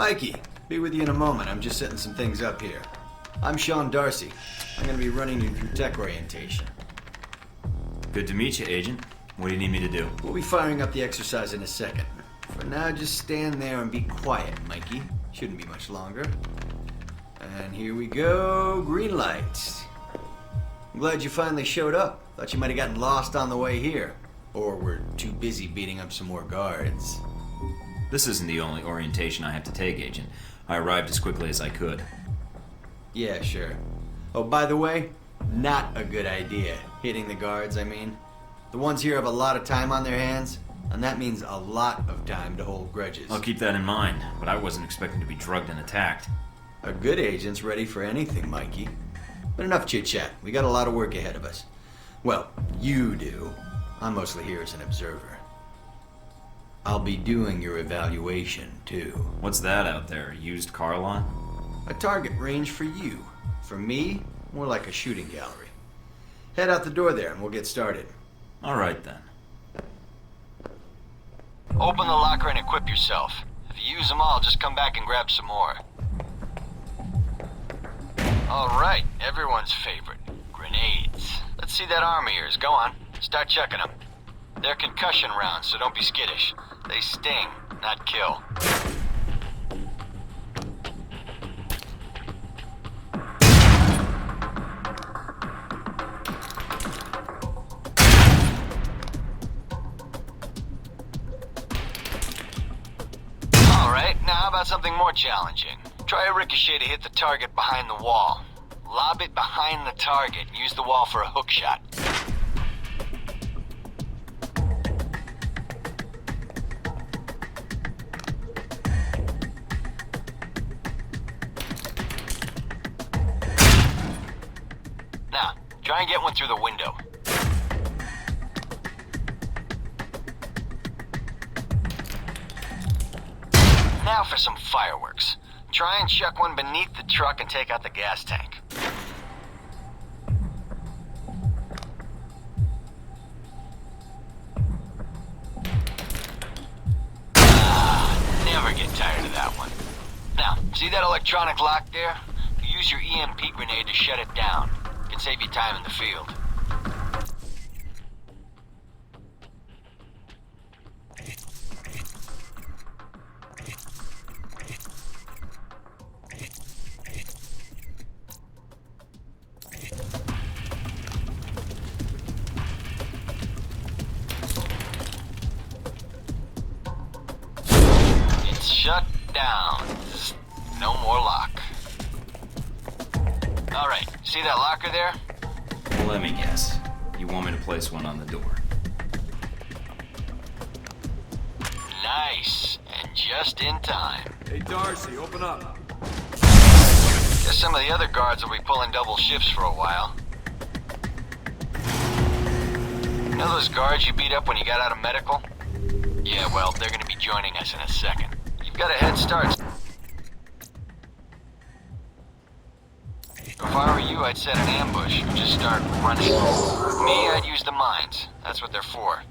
Mikey, be with you in a moment. I'm just setting some things up here. I'm Sean Darcy. I'm gonna be running you through tech orientation. Good to meet you, Agent. What do you need me to do? We'll be firing up the exercise in a second. For now, just stand there and be quiet, Mikey. Shouldn't be much longer. And here we go, green lights. I'm glad you finally showed up. Thought you might have gotten lost on the way here. Or were too busy beating up some more guards. This isn't the only orientation I have to take, Agent. I arrived as quickly as I could. Yeah, sure. Oh, by the way, not a good idea. Hitting the guards, I mean. The ones here have a lot of time on their hands, and that means a lot of time to hold grudges. I'll keep that in mind, but I wasn't expecting to be drugged and attacked. A good agent's ready for anything, Mikey. But enough chit-chat. We got a lot of work ahead of us. Well, you do. I'm mostly here as an observer. I'll be doing your evaluation, too. What's that out there? A used car lot? A target range for you. For me, more like a shooting gallery. Head out the door there and we'll get started. All right, then. Open the locker and equip yourself. If you use them all, just come back and grab some more. All right, everyone's favorite. Grenades. Let's see that arm of yours. Go on. Start checking them. They're concussion rounds, so don't be skittish. They sting, not kill. Now, how about something more challenging? Try a ricochet to hit the target behind the wall. Lob it behind the target and use the wall for a hook shot. Now, try and get one through the window. Now for some fireworks. Try and chuck one beneath the truck and take out the gas tank. Never get tired of that one. Now, see that electronic lock there? Use your EMP grenade to shut it down. It can save you time in the field. Shut down. No more lock. Alright, see that locker there? Let me guess. You want me to place one on the door? Nice. And just in time. Hey, Darcy, open up. Guess some of the other guards will be pulling double shifts for a while. You know those guards you beat up when you got out of medical? Yeah, well, they're gonna be joining us in a second. You've got a head start. If I were you, I'd set an ambush and just start running. Me, I'd use the mines. That's what they're for.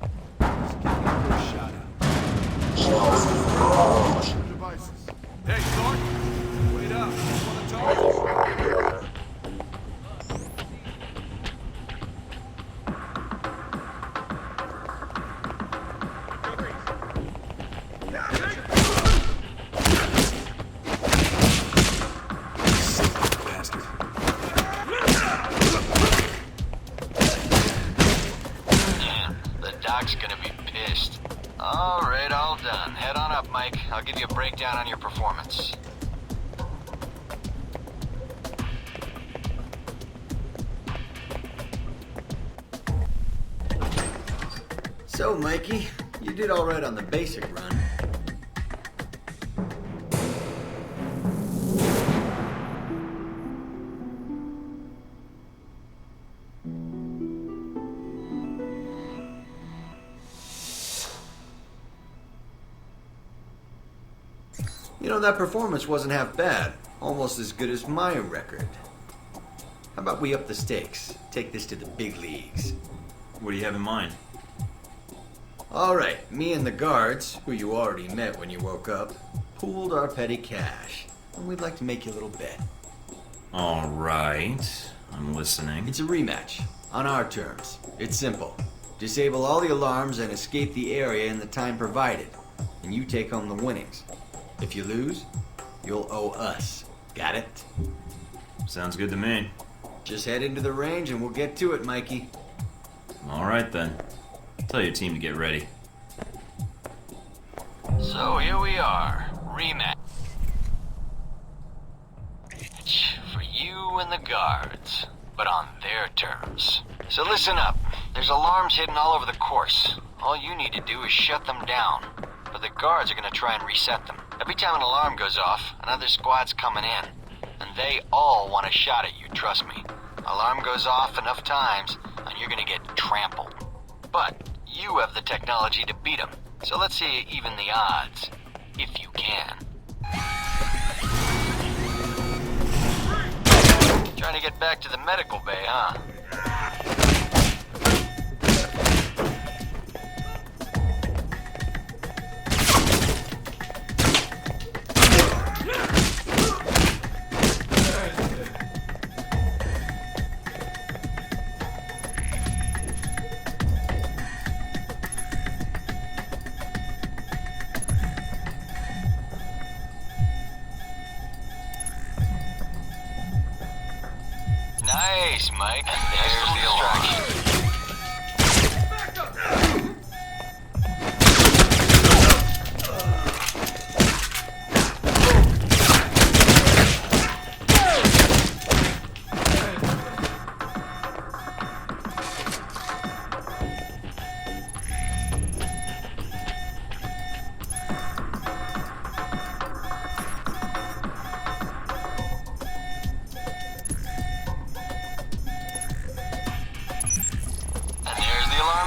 Hey, Thornton, wait up. I want to talk. Doc's gonna be pissed. All right, all done. Head on up, Mike. I'll give you a breakdown on your performance. So, Mikey, you did all right on the basic run. You know, that performance wasn't half bad. Almost as good as my record. How about we up the stakes? Take this to the big leagues. What do you have in mind? Alright, me and the guards, who you already met when you woke up, pooled our petty cash, and we'd like to make you a little bet. All right. I'm listening. It's a rematch, on our terms. It's simple. Disable all the alarms and escape the area in the time provided, and you take home the winnings. If you lose, you'll owe us. Got it? Sounds good to me. Just head into the range and we'll get to it, Mikey. All right, then. Tell your team to get ready. So here we are, rematch for you and the guards, but on their terms. So listen up, there's alarms hidden all over the course. All you need to do is shut them down, but the guards are gonna try and reset them. Every time an alarm goes off, another squad's coming in, and they all want a shot at you, trust me. Alarm goes off enough times, and you're gonna get trampled. But you have the technology to beat them. So let's see you even the odds, if you can. Trying to get back to the medical bay, huh? Nice, Mike. There's the distraction.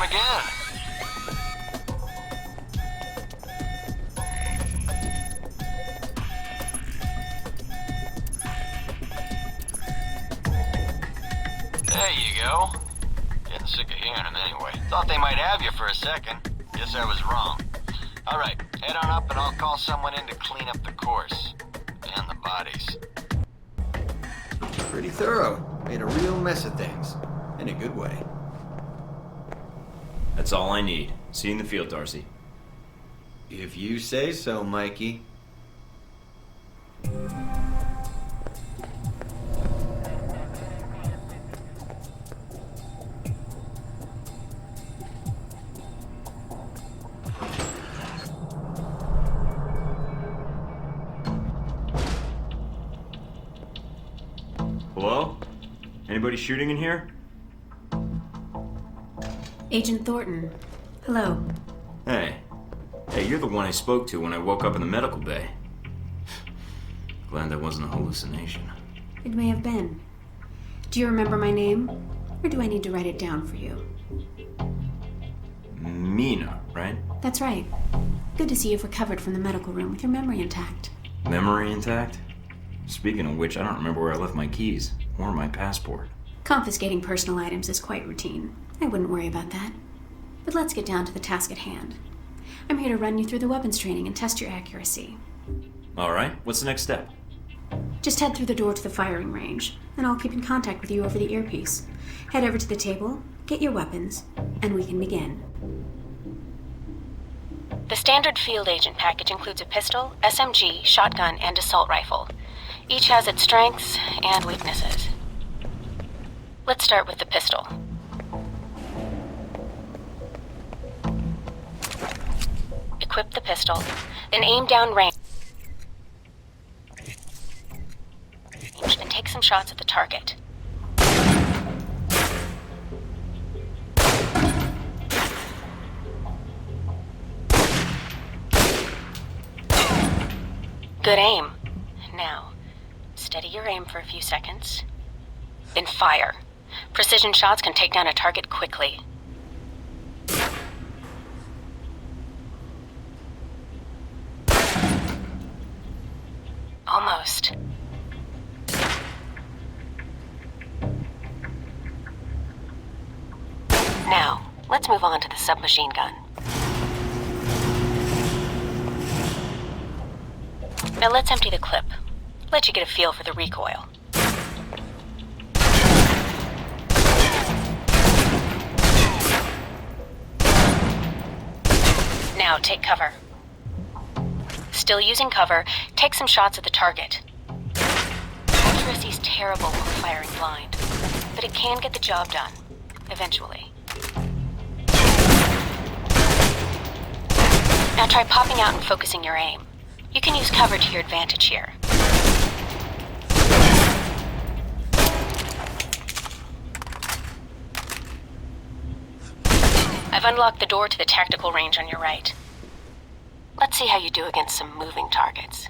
Again. There you go. Getting sick of hearing them anyway. Thought they might have you for a second. Guess I was wrong. Alright, head on up and I'll call someone in to clean up the course. And the bodies. Pretty thorough. Made a real mess of things. In a good way. That's all I need. See you in the field, Darcy. If you say so, Mikey. Hello? Anybody shooting in here? Agent Thornton. Hello. Hey. Hey, you're the one I spoke to when I woke up in the medical bay. Glad that wasn't a hallucination. It may have been. Do you remember my name? Or do I need to write it down for you? Mina, right? That's right. Good to see you've recovered from the medical room with your memory intact. Memory intact? Speaking of which, I don't remember where I left my keys or my passport. Confiscating personal items is quite routine. I wouldn't worry about that. But let's get down to the task at hand. I'm here to run you through the weapons training and test your accuracy. All right, what's the next step? Just head through the door to the firing range, and I'll keep in contact with you over the earpiece. Head over to the table, get your weapons, and we can begin. The standard field agent package includes a pistol, SMG, shotgun, and assault rifle. Each has its strengths and weaknesses. Let's start with the pistol. Equip the pistol, then aim down range and take some shots at the target. Good aim. Now, steady your aim for a few seconds, then fire. Precision shots can take down a target quickly. Almost. Now, let's move on to the submachine gun. Now let's empty the clip. Let you get a feel for the recoil. Now take cover. Still using cover, take some shots at the target. Accuracy's terrible while firing blind, but it can get the job done, eventually. Now try popping out and focusing your aim. You can use cover to your advantage here. I've unlocked the door to the tactical range on your right. Let's see how you do against some moving targets.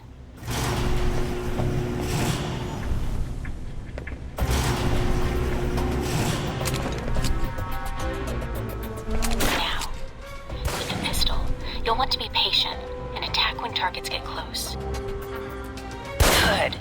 Now, with the pistol, you'll want to be patient and attack when targets get close. Good.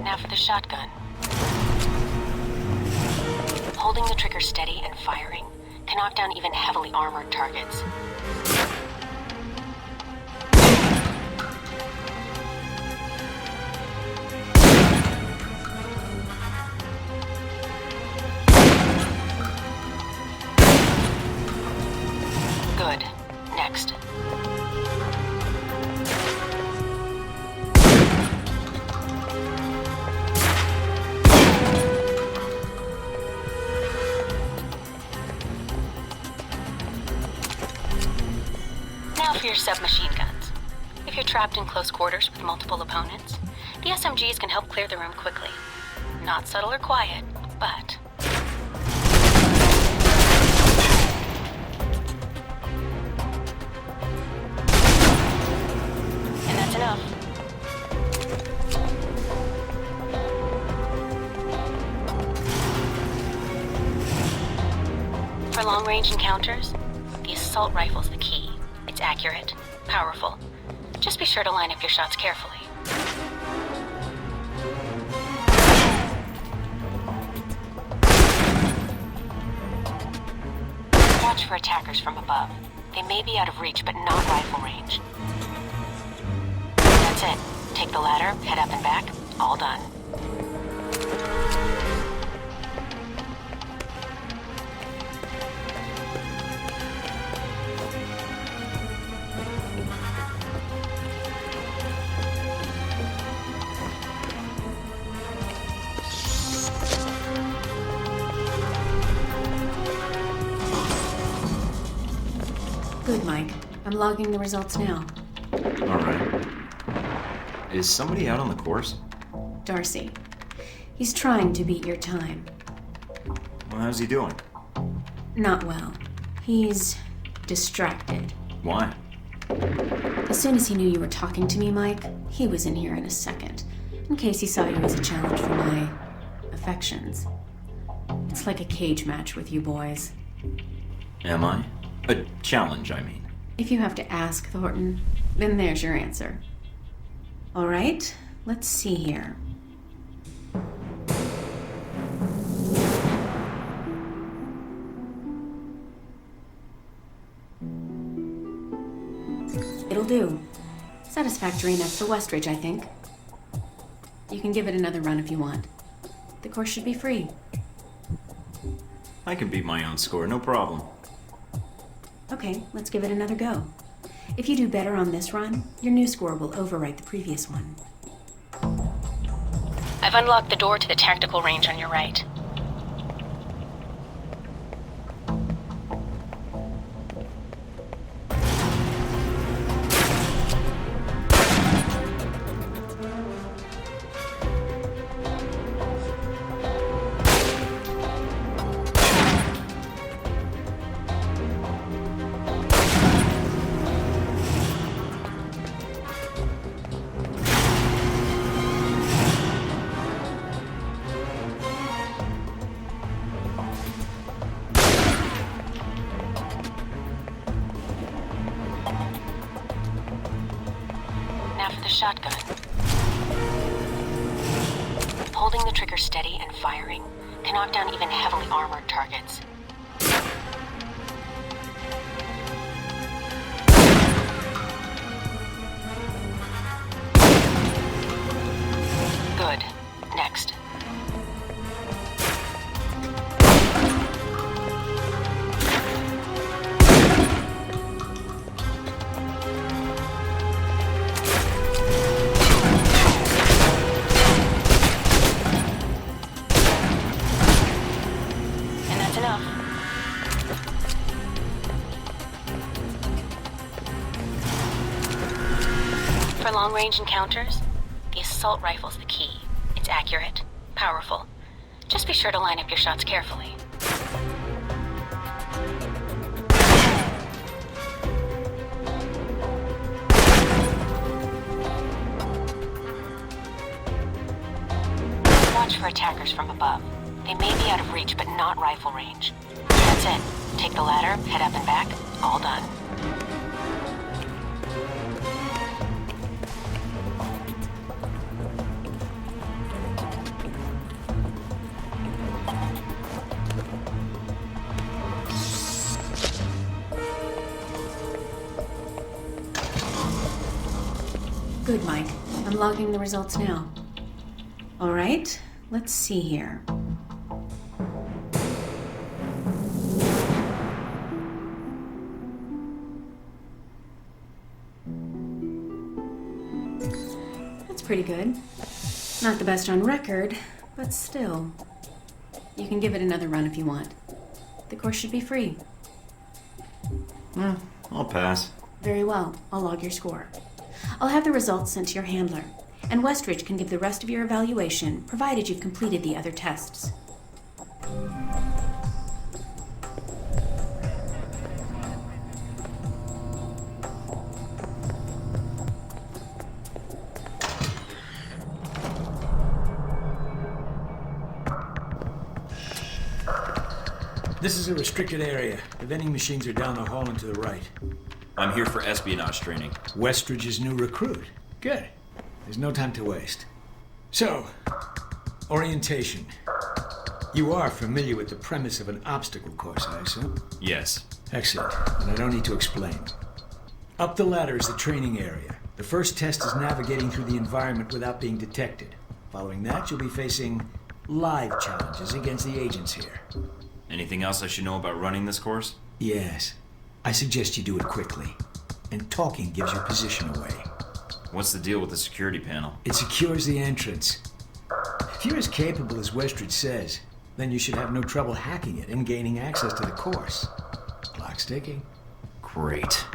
Now for the shotgun. Holding the trigger steady and firing can knock down even heavily armored targets. Good. Next. Now for your submachine guns. If you're trapped in close quarters with multiple opponents, the SMGs can help clear the room quickly. Not subtle or quiet, but... And that's enough. For long-range encounters, the assault rifle's the key. It's accurate, powerful. Just be sure to line up your shots carefully. Watch for attackers from above. They may be out of reach, but not rifle range. That's it. Take the ladder, head up and back. All done. Good, Mike. I'm logging the results now. All right. Is somebody out on the course? Darcy. He's trying to beat your time. Well, how's he doing? Not well. He's distracted. Why? As soon as he knew you were talking to me, Mike, he was in here in a second, in case he saw you as a challenge for my affections. It's like a cage match with you boys. Am I? A challenge, I mean. If you have to ask, Thornton, then there's your answer. All right, let's see here. It'll do. Satisfactory enough for Westridge, I think. You can give it another run if you want. The course should be free. I can beat my own score, no problem. Okay, let's give it another go. If you do better on this run, your new score will overwrite the previous one. I've unlocked the door to the tactical range on your right. half of the shotgun. Holding the trigger steady and firing can knock down even heavily armored targets. Good. Next. And that's enough. For long-range encounters, the assault rifle's the key. It's accurate, powerful. Just be sure to line up your shots carefully. Watch for attackers from above. They may be out of reach, but not rifle range. That's it. Take the ladder, head up and back. All done. Good, Mike. I'm logging the results now. All right, let's see here. That's pretty good. Not the best on record, but still. You can give it another run if you want. The course should be free. I'll pass. Very well. I'll log your score. I'll have the results sent to your handler, and Westridge can give the rest of your evaluation, provided you've completed the other tests. This is a restricted area. The vending machines are down the hall and to the right. I'm here for espionage training. Westridge's new recruit. Good. There's no time to waste. So, orientation. You are familiar with the premise of an obstacle course, I assume? Yes. Excellent. And I don't need to explain. Up the ladder is the training area. The first test is navigating through the environment without being detected. Following that, you'll be facing live challenges against the agents here. Anything else I should know about running this course? Yes. I suggest you do it quickly. And talking gives your position away. What's the deal with the security panel? It secures the entrance. If you're as capable as Westridge says, then you should have no trouble hacking it and gaining access to the course. Clock's ticking. Great.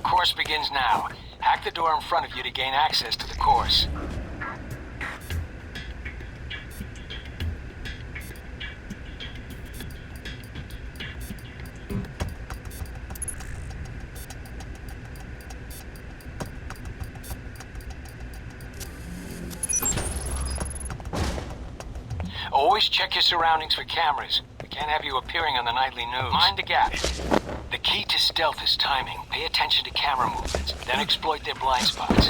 Course begins now. Hack the door in front of you to gain access to the course. Always check your surroundings for cameras. We can't have you appearing on the nightly news. Mind the gap. The key to stealth is timing. Pay attention to camera movements, then exploit their blind spots.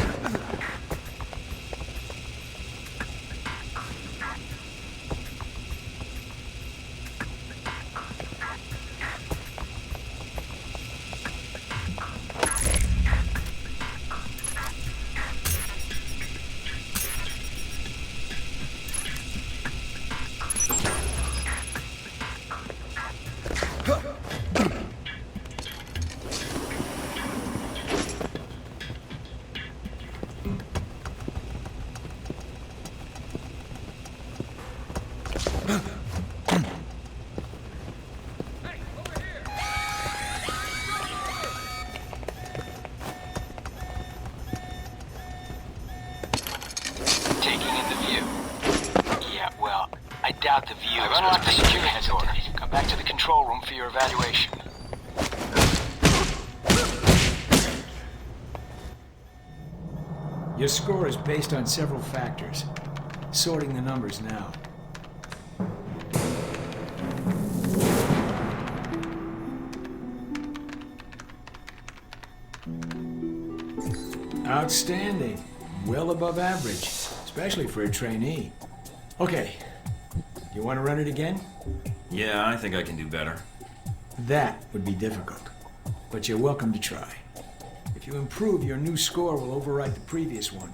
Doubt the view. I've unlocked the security door. Come back to the control room for your evaluation. Your score is based on several factors. Sorting the numbers now. Outstanding. Well above average, especially for a trainee. Okay, you want to run it again? Yeah, I think I can do better. That would be difficult, but you're welcome to try. If you improve, your new score will overwrite the previous one.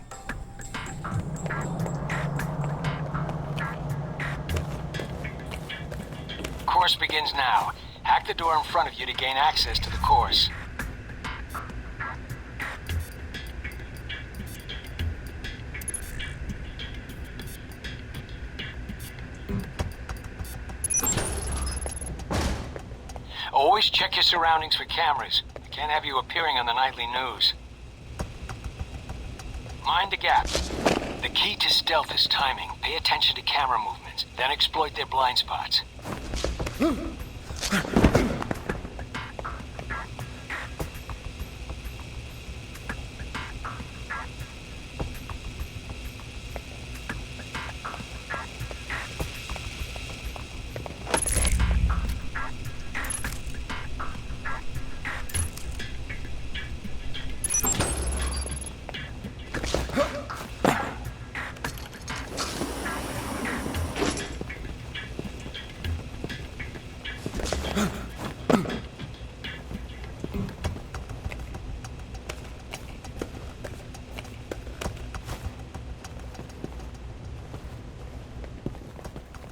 Course begins now. Hack the door in front of you to gain access to the course. Always check your surroundings for cameras. I can't have you appearing on the nightly news. Mind the gap. The key to stealth is timing. Pay attention to camera movements, then exploit their blind spots.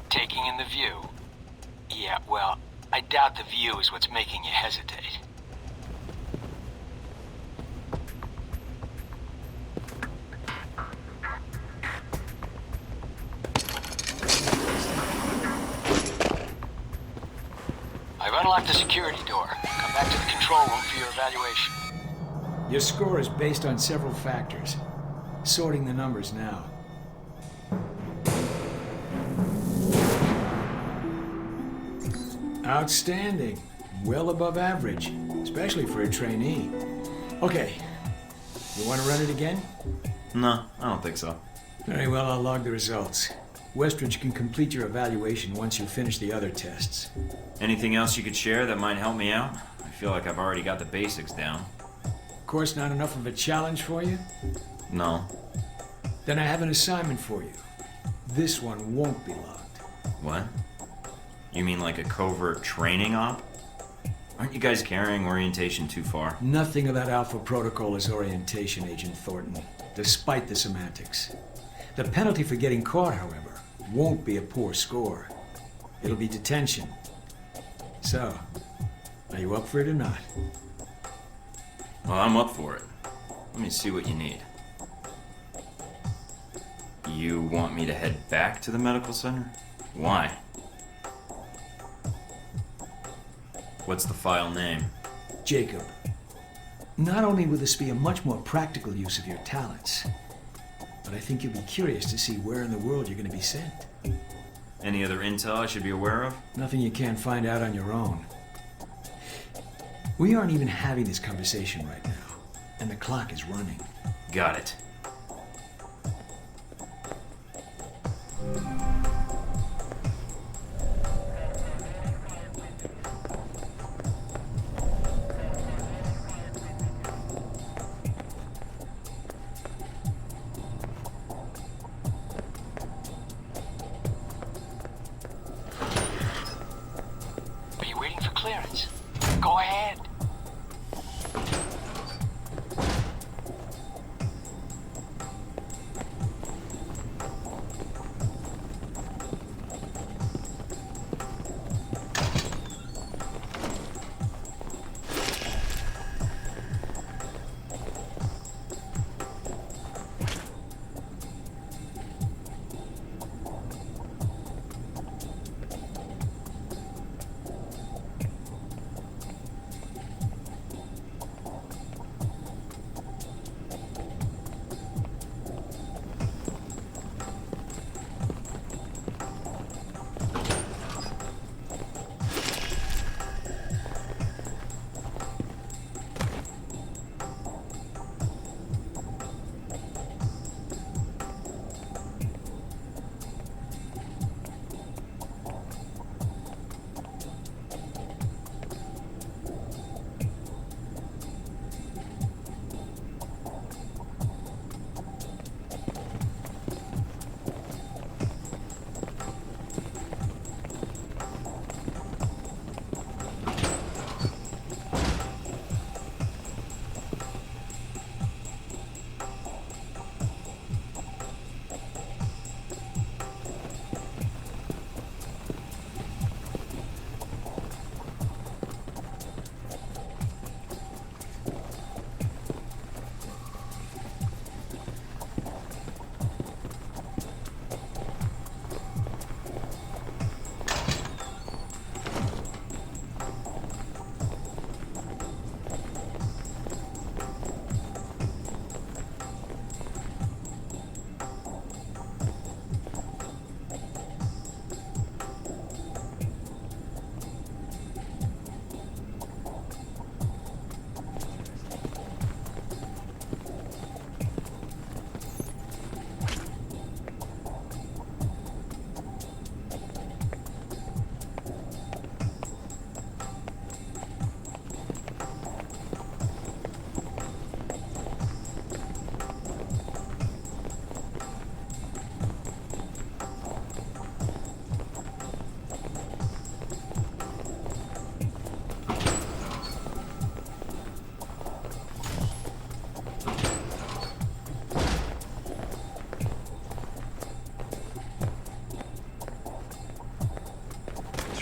Taking in the view? Yeah, well, I doubt the view is what's making you hesitate. I've unlocked the security door. Come back to the control room for your evaluation. Your score is based on several factors. Sorting the numbers now. Outstanding. Well above average, especially for a trainee. Okay, you want to run it again? No, I don't think so. Very well, I'll log the results. Westridge can complete your evaluation once you finish the other tests. Anything else you could share that might help me out? I feel like I've already got the basics down. Of course, not enough of a challenge for you? No. Then I have an assignment for you. This one won't be logged. What? You mean like a covert training op? Aren't you guys carrying orientation too far? Nothing about Alpha Protocol is orientation, Agent Thornton, despite the semantics. The penalty for getting caught, however, won't be a poor score. It'll be detention. So, are you up for it or not? Well, I'm up for it. Let me see what you need. You want me to head back to the medical center? Why? What's the file name? Jacob. Not only will this be a much more practical use of your talents, but I think you'll be curious to see where in the world you're going to be sent. Any other intel I should be aware of? Nothing you can't find out on your own. We aren't even having this conversation right now, and the clock is running. Got it. Are you waiting for clearance? Go ahead.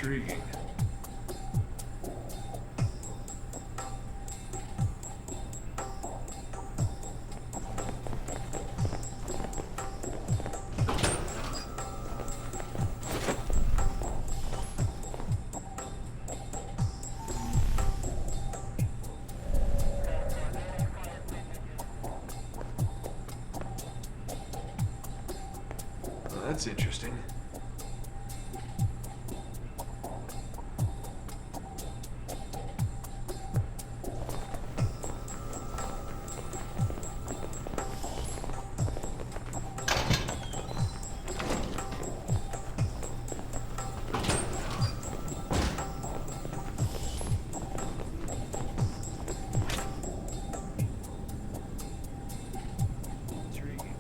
Intriguing. Well, that's interesting. Intriguing.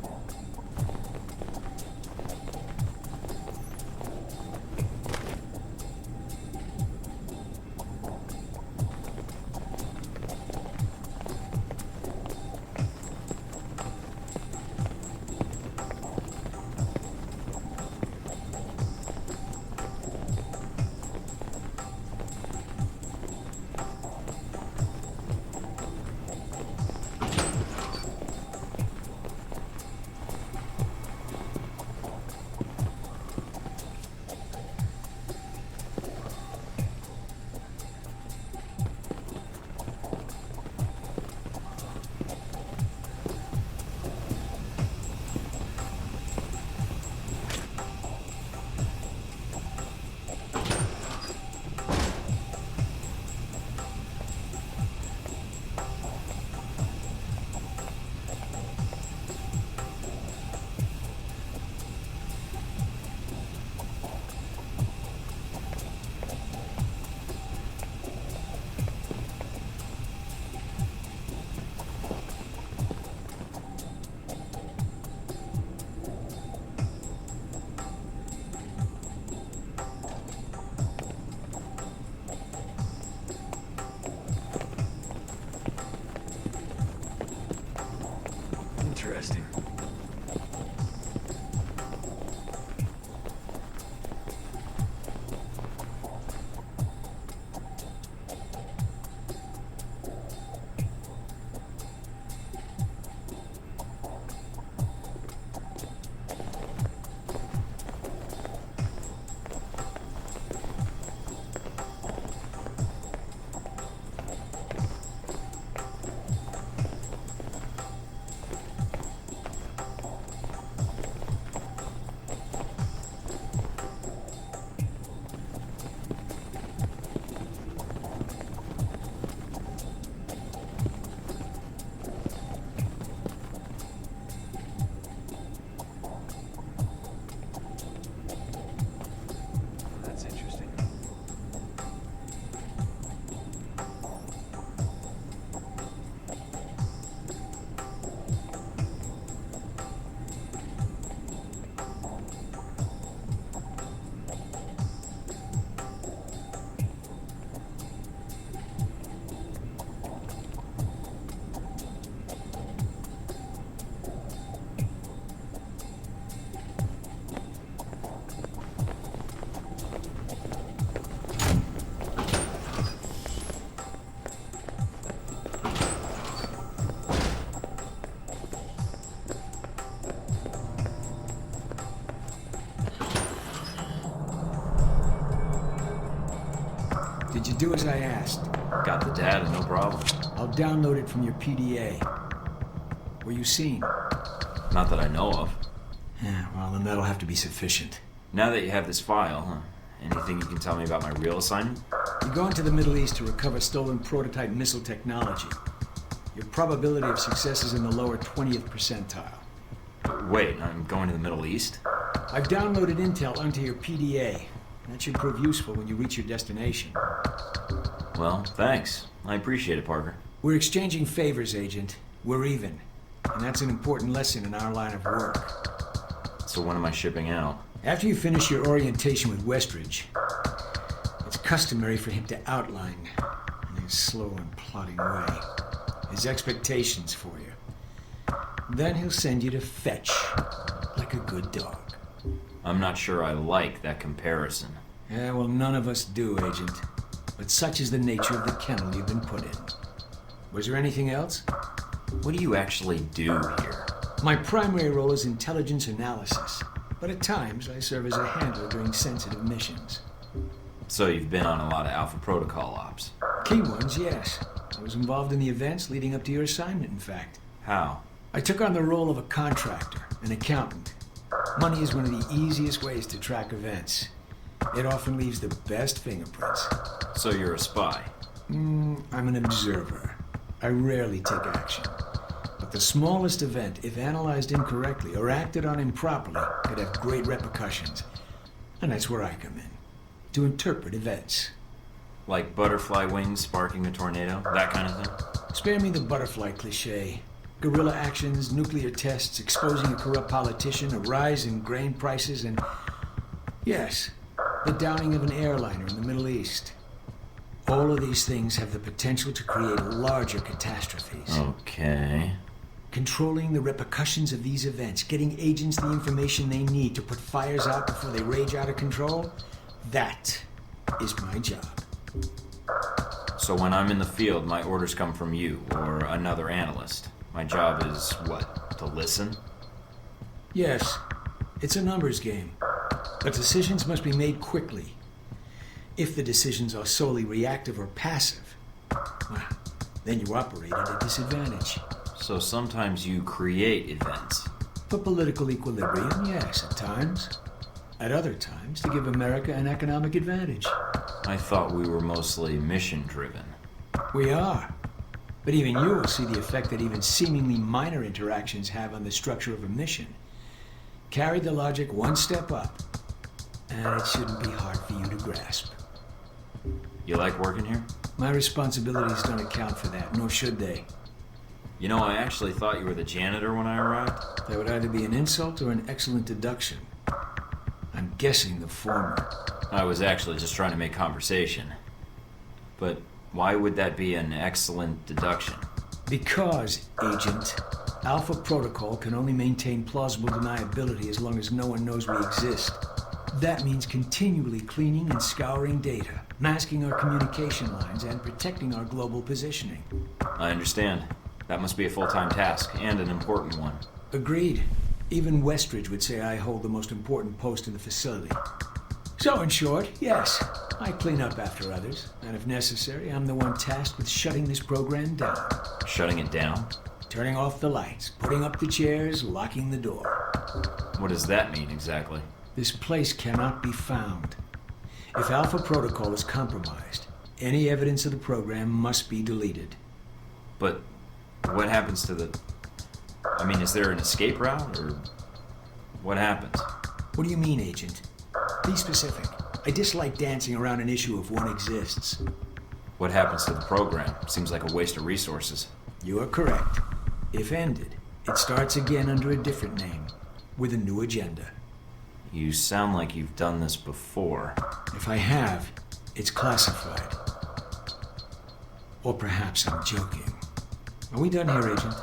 Interesting. That's interesting. Did you do as I asked? Got the data, no problem. I'll download it from your PDA. Were you seen? Not that I know of. Yeah, well, then that'll have to be sufficient. Now that you have this file, anything you can tell me about my real assignment? You're going to the Middle East to recover stolen prototype missile technology. Your probability of success is in the lower 20th percentile. Wait, I'm going to the Middle East? I've downloaded intel onto your PDA. That should prove useful when you reach your destination. Well, thanks. I appreciate it, Parker. We're exchanging favors, Agent. We're even. And that's an important lesson in our line of work. So when am I shipping out? After you finish your orientation with Westridge, it's customary for him to outline, in his slow and plodding way, his expectations for you. Then he'll send you to fetch, like a good dog. I'm not sure I like that comparison. Yeah, well, none of us do, Agent. But such is the nature of the kennel you've been put in. Was there anything else? What do you actually do here? My primary role is intelligence analysis, but at times I serve as a handler during sensitive missions. So you've been on a lot of Alpha Protocol ops. Key ones, yes. I was involved in the events leading up to your assignment, in fact. How? I took on the role of a contractor, an accountant. Money is one of the easiest ways to track events. It often leaves the best fingerprints. So you're a spy? I'm an observer. I rarely take action. But the smallest event, if analyzed incorrectly or acted on improperly, could have great repercussions. And that's where I come in. To interpret events. Like butterfly wings sparking a tornado? That kind of thing? Spare me the butterfly cliché. Guerrilla actions, nuclear tests, exposing a corrupt politician, a rise in grain prices, and... yes, the downing of an airliner in the Middle East. All of these things have the potential to create larger catastrophes. Okay. Controlling the repercussions of these events, getting agents the information they need to put fires out before they rage out of control, that is my job. So when I'm in the field, my orders come from you, or another analyst. My job is, what, to listen? Yes, it's a numbers game. But decisions must be made quickly. If the decisions are solely reactive or passive, well, then you operate at a disadvantage. So sometimes you create events. For political equilibrium, yes, at times. At other times, to give America an economic advantage. I thought we were mostly mission-driven. We are. But even you will see the effect that even seemingly minor interactions have on the structure of a mission. Carry the logic one step up, and it shouldn't be hard for you to grasp. You like working here? My responsibilities don't account for that, nor should they. You know, I actually thought you were the janitor when I arrived. That would either be an insult or an excellent deduction. I'm guessing the former. I was actually just trying to make conversation. But why would that be an excellent deduction? Because, Agent, Alpha Protocol can only maintain plausible deniability as long as no one knows we exist. That means continually cleaning and scouring data, masking our communication lines, and protecting our global positioning. I understand. That must be a full-time task, and an important one. Agreed. Even Westridge would say I hold the most important post in the facility. So, in short, yes, I clean up after others, and if necessary, I'm the one tasked with shutting this program down. Shutting it down? Turning off the lights, putting up the chairs, locking the door. What does that mean, exactly? This place cannot be found. If Alpha Protocol is compromised, any evidence of the program must be deleted. But what happens to the... I mean, is there an escape route, or what happens? What do you mean, Agent? Be specific. I dislike dancing around an issue if one exists. What happens to the program? Seems like a waste of resources. You are correct. If ended, it starts again under a different name, with a new agenda. You sound like you've done this before. If I have, it's classified. Or perhaps I'm joking. Are we done here, Agent?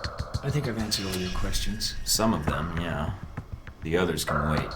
I think I've answered all your questions. Some of them, yeah. The others can wait.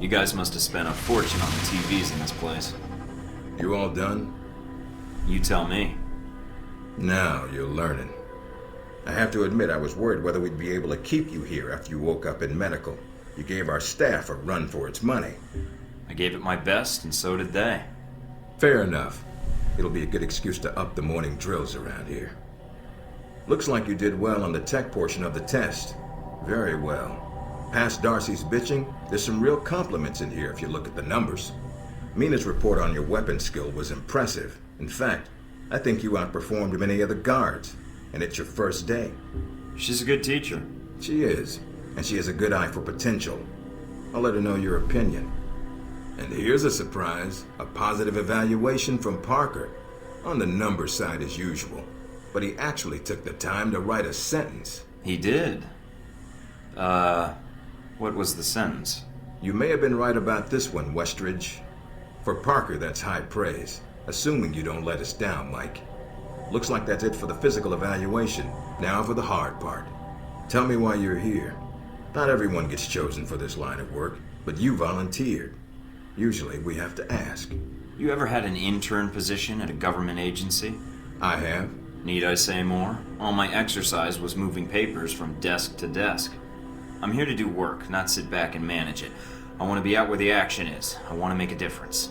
You guys must have spent a fortune on the TVs in this place. You all done? You tell me. Now you're learning. I have to admit I was worried whether we'd be able to keep you here after you woke up in medical. You gave our staff a run for its money. I gave it my best, and so did they. Fair enough. It'll be a good excuse to up the morning drills around here. Looks like you did well on the tech portion of the test. Very well. Past Darcy's bitching, there's some real compliments in here if you look at the numbers. Mina's report on your weapon skill was impressive. In fact, I think you outperformed many of the guards, and it's your first day. She's a good teacher. She is, and she has a good eye for potential. I'll let her know your opinion. And here's a surprise, a positive evaluation from Parker. On the number side as usual, but he actually took the time to write a sentence. He did. What was the sentence? You may have been right about this one, Westridge. For Parker, that's high praise, assuming you don't let us down, Mike. Looks like that's it for the physical evaluation. Now for the hard part. Tell me why you're here. Not everyone gets chosen for this line of work, but you volunteered. Usually we have to ask. You ever had an intern position at a government agency? I have. Need I say more? All my exercise was moving papers from desk to desk. I'm here to do work, not sit back and manage it. I want to be out where the action is. I want to make a difference.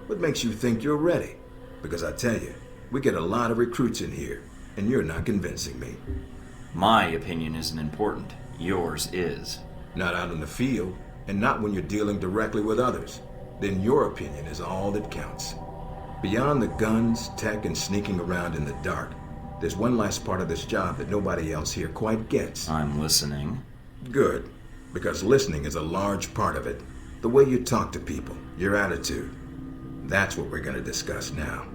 What makes you think you're ready? Because I tell you, we get a lot of recruits in here, and you're not convincing me. My opinion isn't important. Yours is. Not out in the field, and not when you're dealing directly with others. Then your opinion is all that counts. Beyond the guns, tech, and sneaking around in the dark, there's one last part of this job that nobody else here quite gets. I'm listening. Good, because listening is a large part of it. The way you talk to people, your attitude. That's what we're going to discuss now.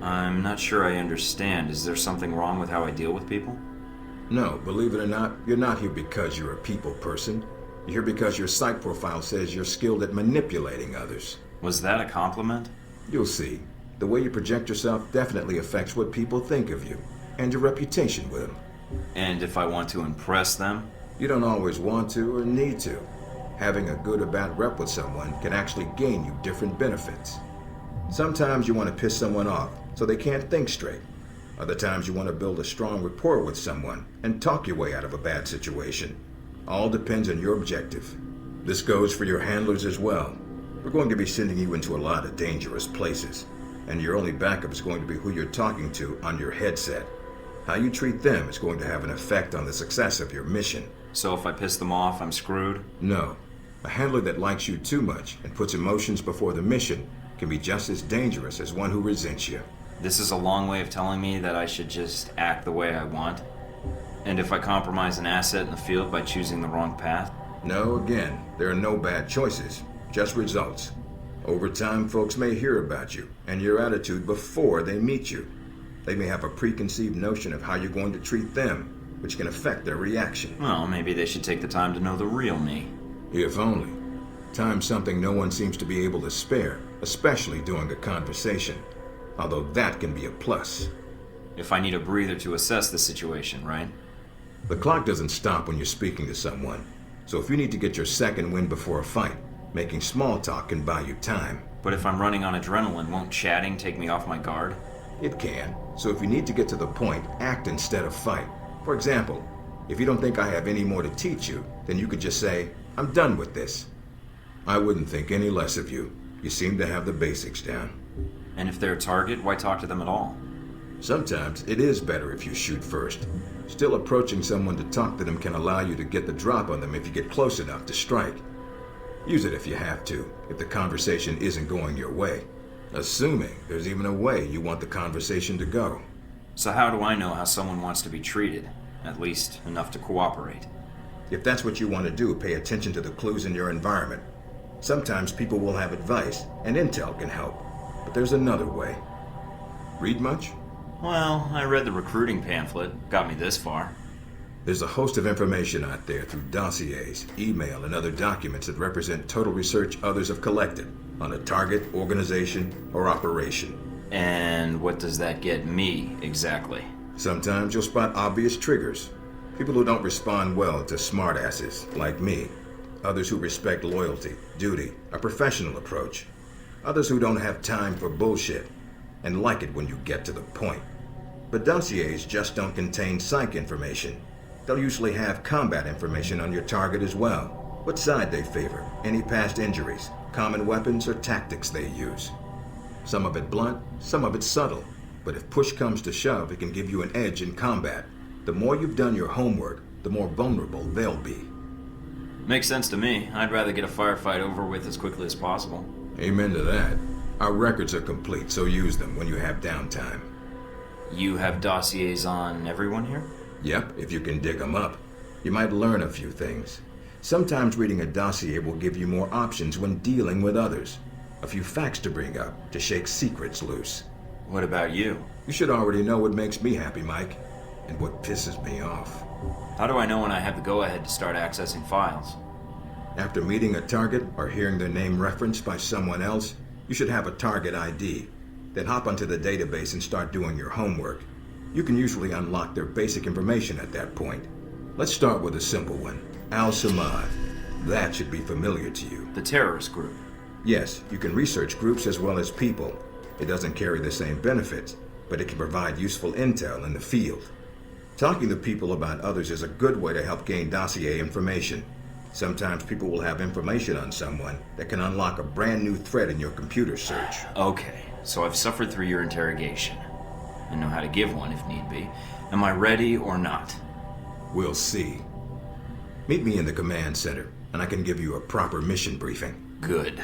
I'm not sure I understand. Is there something wrong with how I deal with people? No, believe it or not, you're not here because you're a people person. You're here because your psych profile says you're skilled at manipulating others. Was that a compliment? You'll see. The way you project yourself definitely affects what people think of you, and your reputation with them. And if I want to impress them? You don't always want to or need to. Having a good or bad rep with someone can actually gain you different benefits. Sometimes you want to piss someone off so they can't think straight. Other times you want to build a strong rapport with someone and talk your way out of a bad situation. All depends on your objective. This goes for your handlers as well. We're going to be sending you into a lot of dangerous places, and your only backup is going to be who you're talking to on your headset. How you treat them is going to have an effect on the success of your mission. So if I piss them off, I'm screwed? No. A handler that likes you too much and puts emotions before the mission can be just as dangerous as one who resents you. This is a long way of telling me that I should just act the way I want? And if I compromise an asset in the field by choosing the wrong path? No, again, there are no bad choices, just results. Over time, folks may hear about you and your attitude before they meet you. They may have a preconceived notion of how you're going to treat them, which can affect their reaction. Well, maybe they should take the time to know the real me. If only. Time's something no one seems to be able to spare, especially during a conversation. Although that can be a plus. If I need a breather to assess the situation, right? The clock doesn't stop when you're speaking to someone. So if you need to get your second win before a fight, making small talk can buy you time. But if I'm running on adrenaline, won't chatting take me off my guard? It can. So if you need to get to the point, act instead of fight. For example, if you don't think I have any more to teach you, then you could just say, I'm done with this. I wouldn't think any less of you. You seem to have the basics down. And if they're a target, why talk to them at all? Sometimes it is better if you shoot first. Still, approaching someone to talk to them can allow you to get the drop on them if you get close enough to strike. Use it if you have to, if the conversation isn't going your way. Assuming there's even a way you want the conversation to go. So how do I know how someone wants to be treated? At least enough to cooperate. If that's what you want to do, pay attention to the clues in your environment. Sometimes people will have advice, and intel can help. But there's another way. Read much? Well, I read the recruiting pamphlet. Got me this far. There's a host of information out there through dossiers, email, and other documents that represent total research others have collected on a target, organization, or operation. And what does that get me, exactly? Sometimes you'll spot obvious triggers. People who don't respond well to smartasses, like me. Others who respect loyalty, duty, a professional approach. Others who don't have time for bullshit, and like it when you get to the point. But dossiers just don't contain psych information. They'll usually have combat information on your target as well. What side they favor, any past injuries, common weapons or tactics they use. Some of it blunt, some of it subtle. But if push comes to shove, it can give you an edge in combat. The more you've done your homework, the more vulnerable they'll be. Makes sense to me. I'd rather get a firefight over with as quickly as possible. Amen to that. Our records are complete, so use them when you have downtime. You have dossiers on everyone here? Yep, if you can dig them up. You might learn a few things. Sometimes reading a dossier will give you more options when dealing with others. A few facts to bring up, to shake secrets loose. What about you? You should already know what makes me happy, Mike, and what pisses me off. How do I know when I have the go-ahead to start accessing files? After meeting a target or hearing their name referenced by someone else, you should have a target ID. Then hop onto the database and start doing your homework. You can usually unlock their basic information at that point. Let's start with a simple one. Al-Samad. That should be familiar to you. The terrorist group. Yes, you can research groups as well as people. It doesn't carry the same benefits, but it can provide useful intel in the field. Talking to people about others is a good way to help gain dossier information. Sometimes people will have information on someone that can unlock a brand new thread in your computer search. Okay, so I've suffered through your interrogation and know how to give one if need be. Am I ready or not? We'll see. Meet me in the command center, and I can give you a proper mission briefing. Good,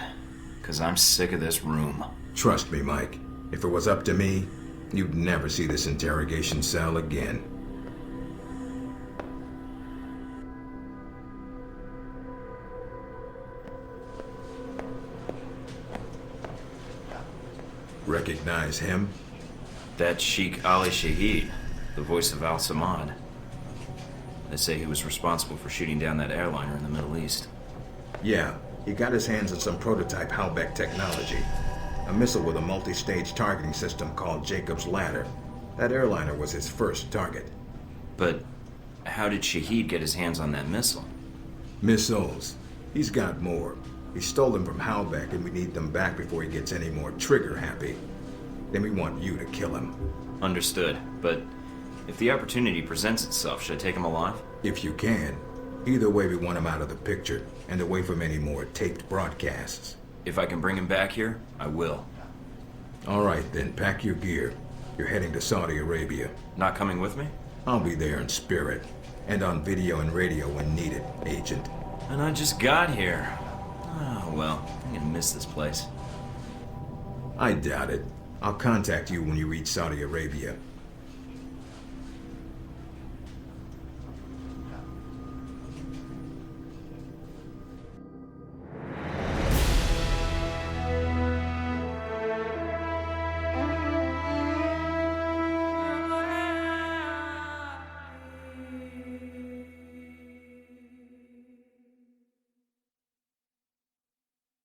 because I'm sick of this room. Trust me, Mike. If it was up to me, you'd never see this interrogation cell again. Recognize him? That's Sheikh Ali Shahid, the voice of Al-Samad. They say he was responsible for shooting down that airliner in the Middle East. Yeah, he got his hands on some prototype Halbeck technology. A missile with a multi-stage targeting system called Jacob's Ladder. That airliner was his first target. But how did Shahid get his hands on that missile? Missiles. He's got more. He stole them from Halbeck, and we need them back before he gets any more trigger-happy. Then we want you to kill him. Understood, but if the opportunity presents itself, should I take him alive? If you can. Either way, we want him out of the picture, and away from any more taped broadcasts. If I can bring him back here, I will. All right, then, pack your gear. You're heading to Saudi Arabia. Not coming with me? I'll be there in spirit, and on video and radio when needed, Agent. And I just got here. Oh, well, I'm gonna miss this place. I doubt it. I'll contact you when you reach Saudi Arabia.